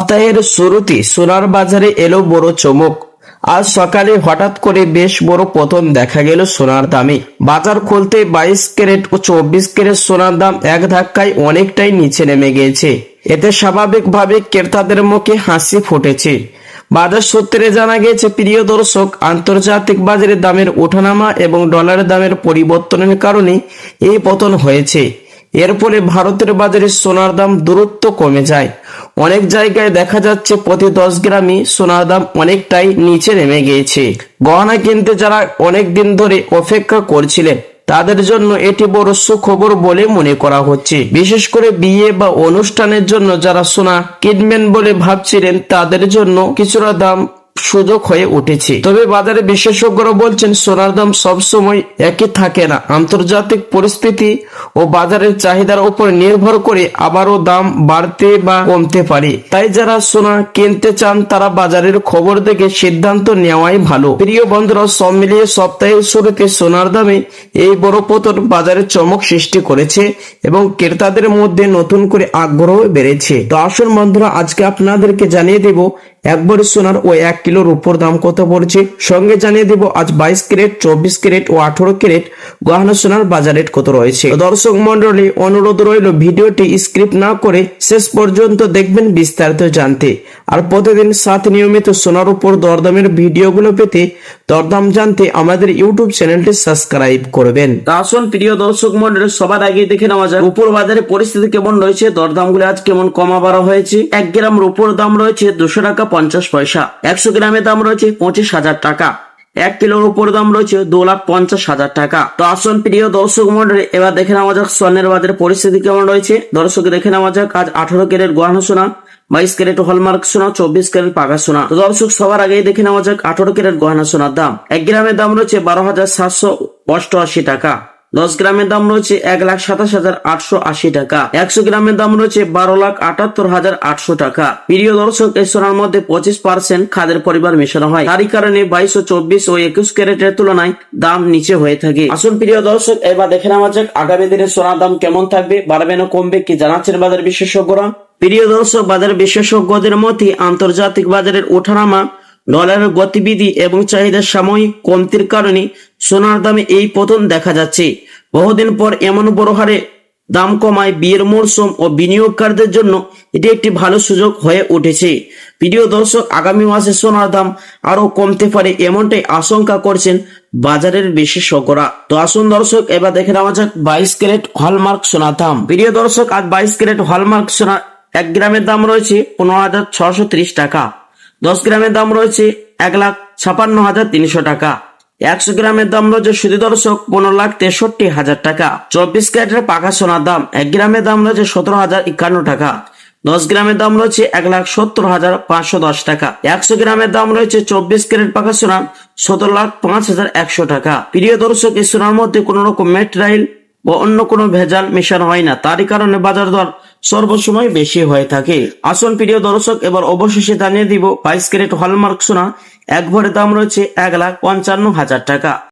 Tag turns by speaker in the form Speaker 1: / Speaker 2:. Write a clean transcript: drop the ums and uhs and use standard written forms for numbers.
Speaker 1: সপ্তাহের শুরুতে সোনার বাজারে এলো বড় চমক। আজ সকালে হঠাৎ করে বেশ বড় পতন দেখা গেল সোনার দামে। বাজার খুলতে 22 ক্যারেট ও 24 ক্যারেট সোনার দাম এক ধাক্কায় অনেকটাই নিচে নেমে গিয়েছে। এতে স্বাভাবিকভাবে ক্রেতাদের মুখে হাসি ফুটেছে। বাজার সূত্রে জানা গেছে, প্রিয় দর্শক, আন্তর্জাতিক বাজারে দামের ওঠানামা এবং ডলারের দামের পরিবর্তনের কারণে এই পতন হয়েছে। এর ফলে ভারতের বাজারে সোনার দাম দ্রুত কমে যায়। অনেক জায়গায় দেখা যাচ্ছে প্রতি 10 গ্রামই সোনার দাম অনেকটাই নিচে নেমে গিয়েছে। গহনা কিনতে যারা অনেক দিন ধরে অপেক্ষা করছিলেন তাদের জন্য এটি বড় সুখবর বলে মনে করা হচ্ছে। বিশেষ করে বিয়ে বা অনুষ্ঠানের জন্য যারা সোনা কিনবেন বলে ভাবছিলেন তাদের জন্য কিছুটা দাম সুযোগ হয়ে উঠেছে। তবে বাজারে বিশেষজ্ঞরা বলছেন, সোনার দাম সবসময় একই থাকে না। আন্তর্জাতিক পরিস্থিতি ও বাজারের চাহিদার উপর নির্ভর করে আবারও দাম বাড়তে বা কমতে পারে। তাই যারা সোনা কিনতে চান তারা বাজারের খবর দেখে সিদ্ধান্ত নেওয়াই ভালো। প্রিয় বন্ধুরা, সব মিলিয়ে সপ্তাহের শুরুতে সোনার দামে এই বড় পতন বাজারে চমক সৃষ্টি করেছে এবং ক্রেতাদের মধ্যে নতুন করে আগ্রহ বেড়েছে। তো আসুন বন্ধুরা, আজকে আপনাদেরকে জানিয়ে দেব এক ভরি সোনার ও 1 কিলোর উপর দাম কত পড়ছে। সঙ্গে জানিয়ে দেব আজ 22 ক্যারেট, 24 ক্যারেট ও 18 ক্যারেট গহনা সোনার বাজার রেট কত রয়েছে। দর্শক মন্ডলী, অনুরোধ রইল ভিডিওটি স্ক্রিপ্ট না করে শেষ পর্যন্ত দেখবেন বিস্তারিত জানতে। আর প্রতিদিন সাথে নিয়মিত সোনার উপর দরদামের ভিডিওগুলো পেতে, দরদাম জানতে আমাদের ইউটিউব চ্যানেলটি সাবস্ক্রাইব করবেন। আসুন প্রিয় দর্শক মন্ডলী, সবার আগে দেখে নেওয়া যাক রূপোর বাজারে পরিস্থিতি কেমন রয়েছে, দরদামগুলো আজ কেমন কমা বাড়া হয়েছে। 1 গ্রাম রূপোর দাম রয়েছে 200 টাকা 50 পয়সা। 100 গ্রামের দাম রয়েছে 25,000 টাকা। 1 কিলোর উপর দাম রয়েছে 2,50,000 টাকা। তো আসুন প্রিয় দর্শক মন্ডলী, এবার দেখে নেওয়া যাক স্বর্ণের বাজারে পরিস্থিতি কেমন রয়েছে। দর্শক দেখে নেওয়া যাক আজ 18 ক্যারেট গহনা সোনা, 22 ক্যারেট হলমার্ক সোনা, 24 ক্যারেট পাকা সোনা। তো দর্শক সবার আগেই দেখে নেওয়া যাক 18 ক্যারেট গহনা সোনার দাম। 1 গ্রামের দাম রয়েছে 12,788 টাকা। 10 গ্রামের দাম রয়েছে 1,27,880 টাকা। 100 গ্রামের দাম রয়েছে 12,78,800 টাকা। প্রিয় দর্শক, এই সোনার মধ্যে 25% খাদের পরিবার মেশানো হয়। তারই কারণে 22, 24 ও 21 ক্যারেটের তুলনায় দাম নিচে হয়ে থাকে। আসুন প্রিয় দর্শক, এবার দেখে নেওয়া যাক আগামী দিনে সোনার দাম কেমন থাকবে, বাড়বে না কমবে, কি জানাচ্ছেন বাজার বিশেষজ্ঞরা। প্রিয় দর্শক, বাজার বিশেষজ্ঞদের মতে আন্তর্জাতিক বাজারের ওঠানামা, ডলারের গতিবিধি এবং চাহিদার সাময়িক কমতির কারণে সোনার দামে এই পতন দেখা যাচ্ছে। বহুদিন পর এমন বড় হারে দাম কমায় বিয়ের মরশুম ও বিনিয়োগকারীদের জন্য এটি একটি ভালো সুযোগ হয়ে উঠেছে। প্রিয় দর্শক, আগামী মাসে সোনার দাম আরো কমতে পারে এমনটাই আশঙ্কা করছেন বাজারের বিশেষজ্ঞরা। তো আসুন দর্শক, এবার দেখে নেওয়া যাক 22 ক্যারেট হলমার্ক সোনার দাম। প্রিয় দর্শক, আজ 22 ক্যারেট হলমার্ক সোনা 1 গ্রামের দাম রয়েছে 15,630 টাকা। 10 গ্রামের দাম রয়েছে 1,56,300 টাকা। 100 গ্রামের দাম রয়েছে শুধু দর্শক 15,63,000 টাকা। 24 ক্যারেটের পাকা সোনার দাম 1 গ্রামের দাম রয়েছে 17,051 টাকা। 10 গ্রামের দাম রয়েছে 1,70,510 টাকা। 100 গ্রামের দাম রয়েছে 24 ক্যারেট পাকা সোনা 17,05,100 টাকা। প্রিয় দর্শক, এই সোনার মধ্যে কোন রকম মেটেরিয়াল ও অন্য কোনো ভেজাল মেশানো হয় না, তারই কারণে বাজার দর সর্বসময় বেশি হয়ে থাকে। আসুন প্রিয় দর্শক, এবার অবশেষে জানিয়ে দিব 22 ক্যারেট হলমার্ক সোনা 1 ভরির দাম রয়েছে 1,55,000 টাকা।